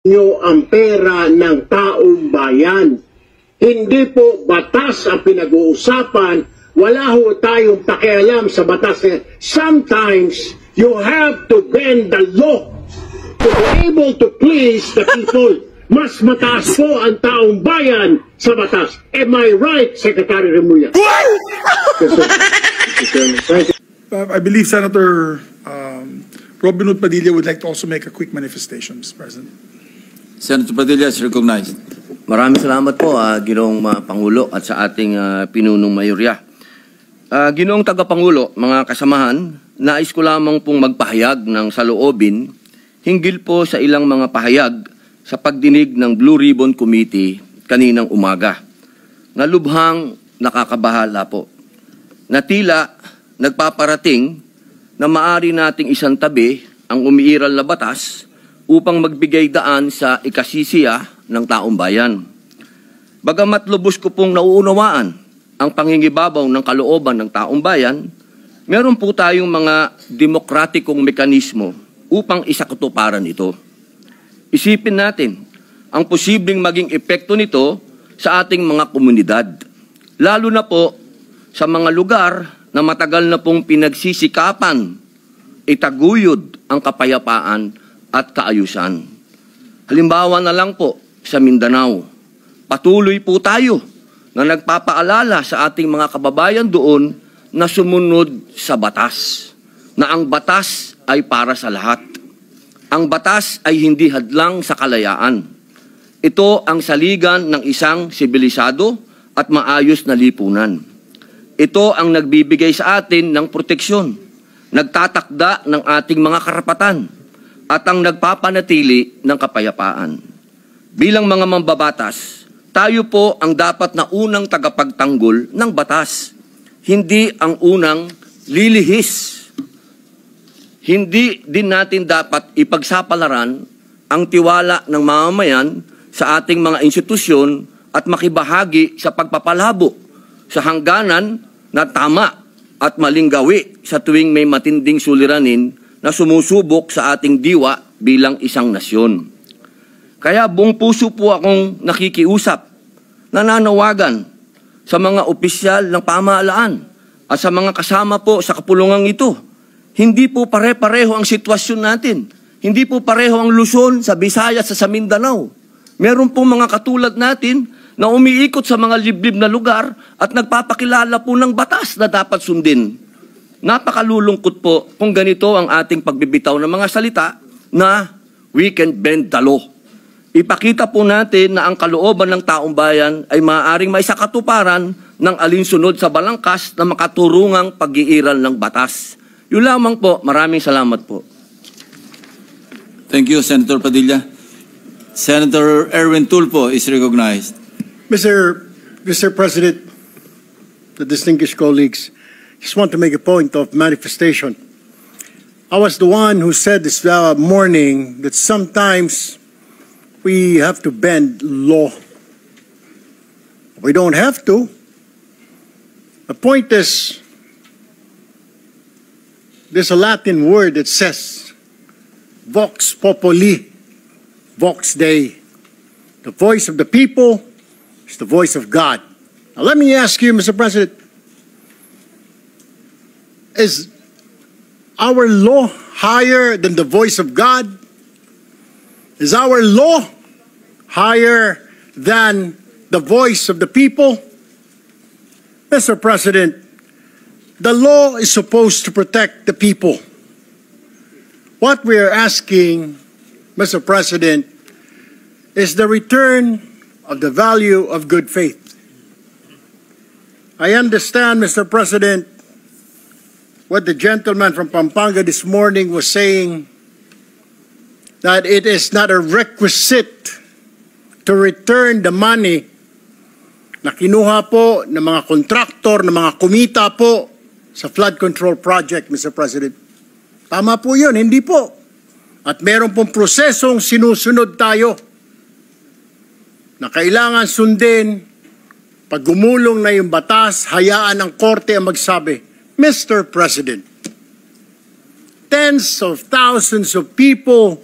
nyo ang pera ng taong bayan. Hindi po batas ang pinag-uusapan. Wala ho tayong pakialam sa batas. Sometimes, you have to bend the law to be able to please the people. Mas mataas po ang taong bayan sa batas. Am I right, Secretary Remulla? I believe Senator Robin Hood Padilla would like to also make a quick manifestation, Mr. President. Senator Padilla is recognized. Maraming salamat po, Ginoong Pangulo at sa ating pinunong mayorya. Ginoong Tagapangulo, mga kasamahan, nais ko lamang pong magpahayag ng saloobin hinggil po sa ilang mga pahayag sa pagdinig ng Blue Ribbon Committee kaninang umaga. Nalubhang nakakabahala po. Na tila nagpaparating na maari nating isang tabi ang umiiral na batas upang magbigay daan sa ikasisiya ng taong bayan. Bagamat lubos ko pong nauunawaan ang pangingibabaw ng kalooban ng taong bayan, meron po tayong mga demokratikong mekanismo upang isakatuparan ito. Isipin natin ang posibleng maging epekto nito sa ating mga komunidad, lalo na po sa mga lugar na matagal na pong pinagsisikapan itaguyod ang kapayapaan at kaayusan. Halimbawa na lang po sa Mindanao, patuloy po tayo na nagpapaalala sa ating mga kababayan doon na sumunod sa batas, na ang batas ay para sa lahat. Ang batas ay hindi hadlang sa kalayaan. Ito ang saligan ng isang sibilisado at maayos na lipunan. Ito ang nagbibigay sa atin ng proteksyon, nagtatakda ng ating mga karapatan, at ang nagpapanatili ng kapayapaan. Bilang mga mambabatas, tayo po ang dapat na unang tagapagtanggol ng batas, hindi ang unang lilihis. Hindi din natin dapat ipagsapalaran ang tiwala ng mamamayan sa ating mga institusyon at makibahagi sa pagpapalabo sa hangganan na tama at maling gawi sa tuwing may matinding suliranin na sumusubok sa ating diwa bilang isang nasyon. Kaya buong puso po akong nakikiusap, nananawagan sa mga opisyal ng pamahalaan at sa mga kasama po sa kapulungang ito. Hindi po pare-pareho ang sitwasyon natin. Hindi po pareho ang Luzon, sa Visayas, sa Mindanao. Meron po mga katulad natin na umiikot sa mga liblib na lugar at nagpapakilala po ng batas na dapat sundin. Napakalulungkot po kung ganito ang ating pagbibitaw ng mga salita na we can bend the law. Ipakita po natin na ang kalooban ng taong bayan ay maaaring maisakatuparan ng alinsunod sa balangkas na makaturungang pag-iiral ng batas. Yun lamang po. Maraming salamat po. Thank you, Senator Padilla. Senator Erwin Tulfo is recognized. Mr. President, the distinguished colleagues, just want to make a point of manifestation. I was the one who said this morning that sometimes we have to bend law. We don't have to. The point is, there's a Latin word that says, vox populi, vox Dei. The voice of the people is the voice of God. Now let me ask you, Mr. President, is our law higher than the voice of God? Is our law higher than the voice of the people? Mr. President, the law is supposed to protect the people. What we are asking, Mr. President, is the return of the value of good faith. I understand, Mr. President, what the gentleman from Pampanga this morning was saying, that it is not a requisite to return the money na kinuha po ng mga kontraktor, ng mga kumita po sa flood control project, Mr. President. Tama po yun, hindi po. At meron pong prosesong sinusunod tayo na kailangan sundin. Pag gumulong na yung batas, hayaan ng korte ang magsabi, Mr. President, tens of thousands of people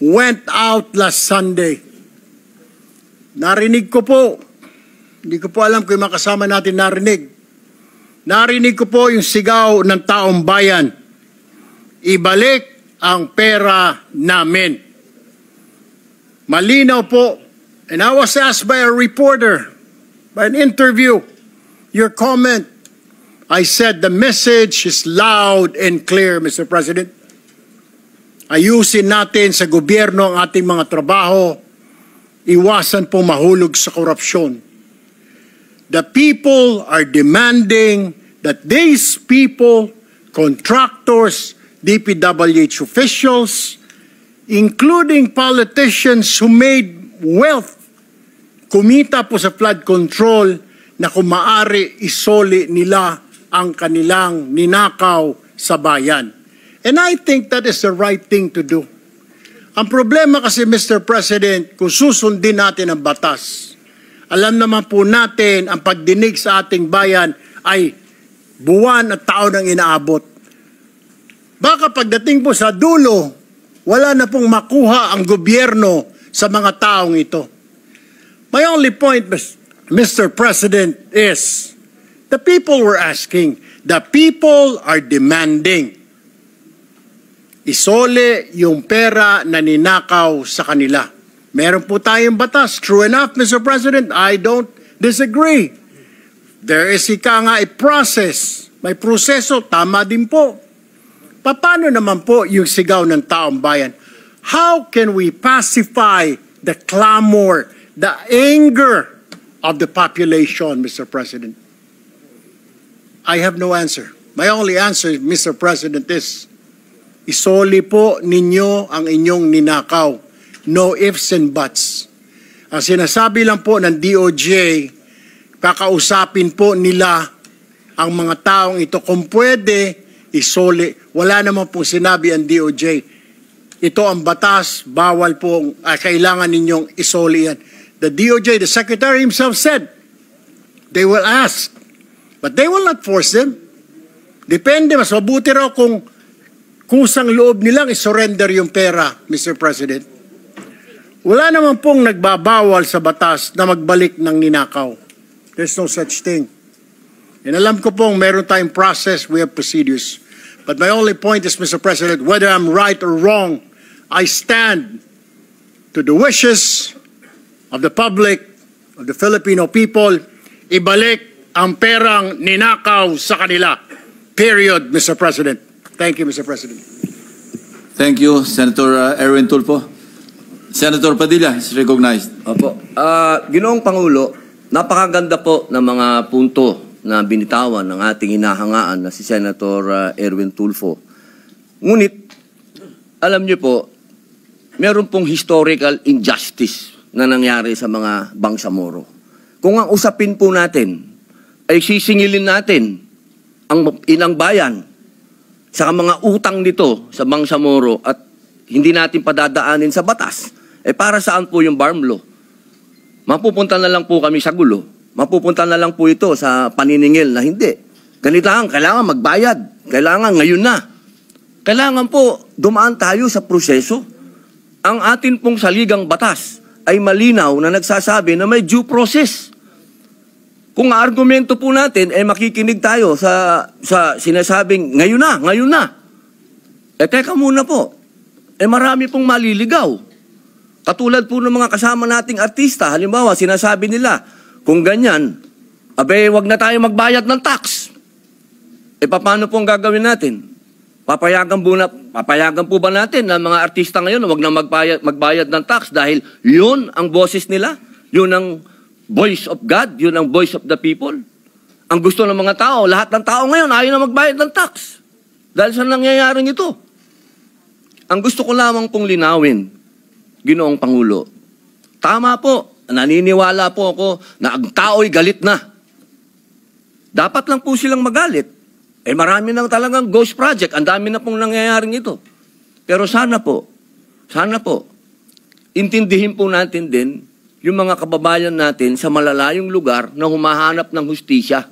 went out last Sunday. Narinig ko po, hindi ko po alam kung yung mga kasama natin narinig. Narinig ko po yung sigaw ng taong bayan. Ibalik ang pera namin. Malinaw po. And I was asked by a reporter, by an interview, your comment. I said the message is loud and clear, Mr. President. Ayusin natin sa gobyerno ang ating mga trabaho. Iwasan po mahulog sa korupsyon. The people are demanding that these people, contractors, DPWH officials, including politicians who made wealth, kumita po sa flood control, na kung maaari isoli nila ang kanilang ninakaw sa bayan. And I think that is the right thing to do. Ang problema kasi, Mr. President, kung susundin natin ang batas, alam naman po natin ang pagdinig sa ating bayan ay buwan at taon ang inaabot. Baka pagdating po sa dulo, wala na pong makuha ang gobyerno sa mga taong ito. My only point, Mr. President, is the people were asking, the people are demanding. Isole yung pera na ninakaw sa kanila. Meron po tayong batas. True enough, Mr. President, I don't disagree. There is a process. May proseso, tama din po. Paano naman po yung sigaw ng taong bayan? How can we pacify the clamor, the anger of the population, Mr. President? I have no answer. My only answer, Mr. President, is isoli po ninyo ang inyong ninakaw. No ifs and buts. Ang sinasabi lang po ng DOJ, kakausapin po nila ang mga taong ito. Kung pwede, isoli. Wala naman po sinabi ang DOJ. Ito ang batas, bawal po, kailangan ninyong isoli yan. The DOJ, the Secretary himself said, they will ask, but they will not force them. Depende, mas mabuti raw kung kusang loob nilang isurrender yung pera, Mr. President. Wala naman pong nagbabawal sa batas na magbalik ng ninakaw. There's no such thing. And alam ko pong meron tayong process, we have procedures. But my only point is, Mr. President, whether I'm right or wrong, I stand to the wishes of the public, of the Filipino people, ibalik ang perang ninakaw sa kanila. Period, Mr. President. Thank you, Mr. President. Thank you, Senator Erwin Tulfo. Senator Padilla is recognized. Opo. Ginoong Pangulo, napakaganda po ng mga punto na binitawan ng ating hinahangaan na si Senator Erwin Tulfo. Ngunit, alam niyo po, meron pong historical injustice na nangyari sa mga Bangsamoro. Kung ang usapin po natin ay sisingilin natin ang inang bayan sa mga utang nito sa Bangsamoro at hindi natin padadaanin sa batas, para saan po yung BARM law? Mapupunta na lang po kami sa gulo. Mapupunta na lang po ito sa paniningil na hindi. Ganito lang, kailangan magbayad. Kailangan ngayon na. Kailangan po dumaan tayo sa proseso. Ang atin pong saligang batas ay malinaw na nagsasabi na may due process. Kung argumento po natin, makikinig tayo sa sinasabing ngayon na. Teka muna po. Marami pong maliligaw. Katulad po ng mga kasama nating artista, halimbawa, sinasabi nila, kung ganyan, wag na tayo magbayad ng tax. Paano pong gagawin natin? Papayagan po ba natin na mga artista ngayon wag na magbayad ng tax dahil yun ang boses nila? Yun ang voice of God? Yun ang voice of the people? Ang gusto ng mga tao, lahat ng tao ngayon ayaw na magbayad ng tax. Dahil sa nangyayaring ito. Ang gusto ko lamang pong linawin, Ginoong Pangulo, tama po, naniniwala po ako na ang tao'y galit na. Dapat lang po silang magalit. Marami nang talagang ghost project. Ang dami na pong nangyayaring ito. Pero sana po, intindihin po natin din yung mga kababayan natin sa malalayong lugar na humahanap ng hustisya.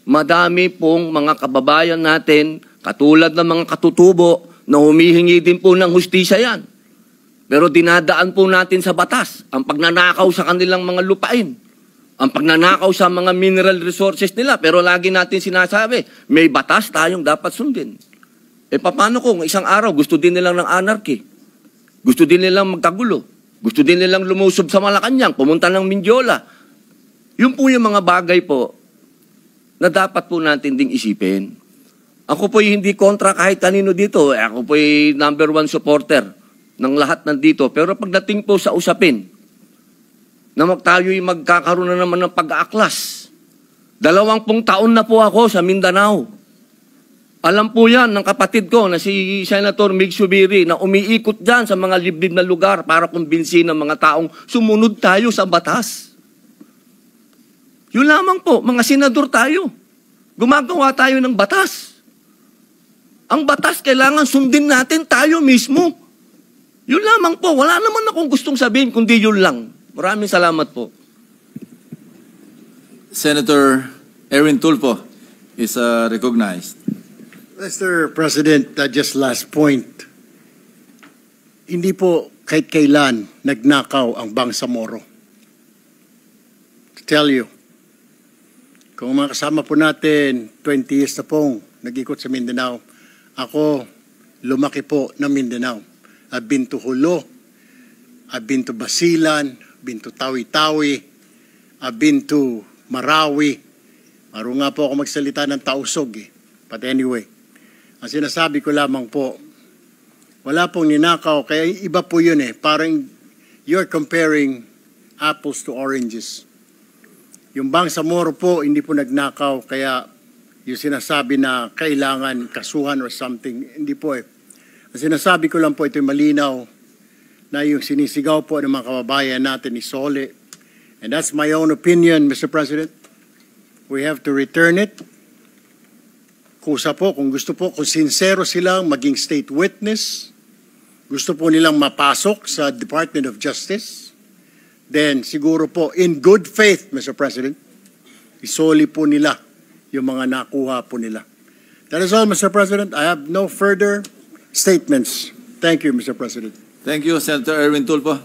Madami pong mga kababayan natin, katulad ng mga katutubo, na humihingi din po ng hustisya yan. Pero dinadaan po natin sa batas ang pagnanakaw sa kanilang mga lupain, ang pagnanakaw sa mga mineral resources nila. Pero lagi natin sinasabi, may batas tayong dapat sundin. Paano kung isang araw gusto din nilang ng anarchy? Gusto din nilang magkagulo? Gusto din nilang lumusob sa Malacanang, pumunta ng Mindiola? Yun po yung mga bagay po na dapat po natin ding isipin. Ako po'y hindi kontra kahit kanino dito. Ako po'y number 1 supporter ng lahat nandito. Pero pagdating po sa usapin, na tayo'y magkakaroon na naman ng pag-aaklas. 20 taon na po ako sa Mindanao. Alam po yan ng kapatid ko na si Senator Mig Subiri na umiikot dyan sa mga liblib na lugar para kumbinsin ng mga taong sumunod tayo sa batas. Yun lamang po, mga senador tayo. Gumagawa tayo ng batas. Ang batas kailangan sundin natin tayo mismo. Yun lamang po, wala naman akong gustong sabihin kundi yun lang. Maraming salamat po. Senator Erin Tulfo is recognized. Mr. President, just last point. Hindi po kahit kailan nagnakaw ang Bangsamoro. To tell you, kung mga kasama po natin, 20 years na pong nag-ikot sa Mindanao, ako lumaki po ng Mindanao. I've been to Hulo, I've been to Basilan, I've been to Tawi-Tawi, I've been to Marawi. Maro nga po ako magsalita ng Tausog eh. But anyway, ang sinasabi ko lamang po, wala pong ninakaw, kaya iba po yun eh. Parang you're comparing apples to oranges. Yung Bangsamoro po, hindi po nagnakaw, kaya yung sinasabi na kailangan kasuhan or something, hindi po eh. Ang sinasabi ko lang po, ito'y malinaw, na yung sinisigaw po ng mga kababayan natin ni Sole. And that's my own opinion, Mr. President. We have to return it. Kusa po, kung gusto po, kung sincero silang maging state witness, gusto po nilang mapasok sa Department of Justice, then siguro po, in good faith, Mr. President, isoli po nila yung mga nakuha po nila. That is all, Mr. President. I have no further statements. Thank you, Mr. President. Thank you, Senator Erwin Tulfo.